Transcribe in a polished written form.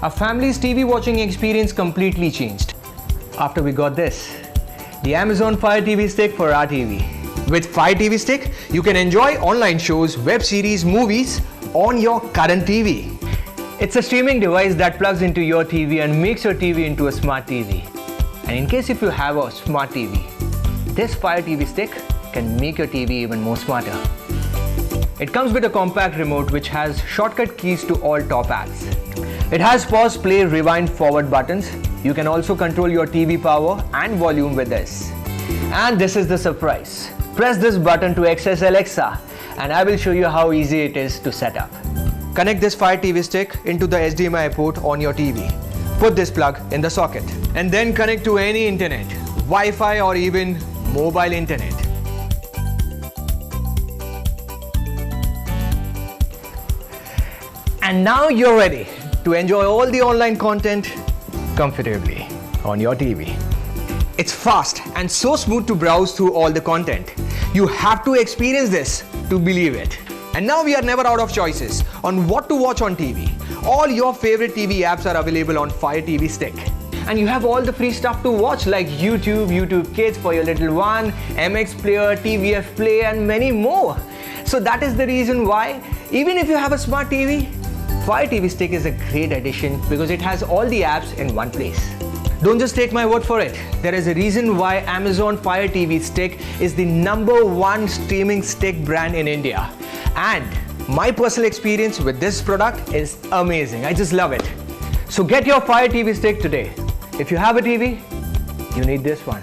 Our family's TV watching experience completely changed after we got this, the Amazon Fire TV Stick for our TV. With Fire TV Stick, you can enjoy online shows, web series, movies on your current TV. It's a streaming device that plugs into your TV and makes your TV into a smart TV. And in case if you have a smart TV, this Fire TV Stick can make your TV even more smarter. It comes with a compact remote which has shortcut keys to all top apps. It has pause, play, rewind, forward buttons. You can also control your TV power and volume with this. And this is the surprise. Press this button to access Alexa and I will show you how easy it is to set up. Connect this Fire TV Stick into the HDMI port on your TV. Put this plug in the socket and then connect to any internet, Wi-Fi or even mobile internet. And now you're ready to enjoy all the online content comfortably on your TV. It's fast and so smooth to browse through all the content. You have to experience this to believe it. And now we are never out of choices on what to watch on TV. All your favorite TV apps are available on Fire TV Stick. And you have all the free stuff to watch like YouTube, YouTube Kids for your little one, MX Player, TVF Play and many more. So that is the reason why, even if you have a smart TV, Fire TV Stick is a great addition because it has all the apps in one place. Don't just take my word for it. There is a reason why Amazon Fire TV Stick is the #1 streaming stick brand in India. And my personal experience with this product is amazing. I just love it. So get your Fire TV Stick today. If you have a TV, you need this one.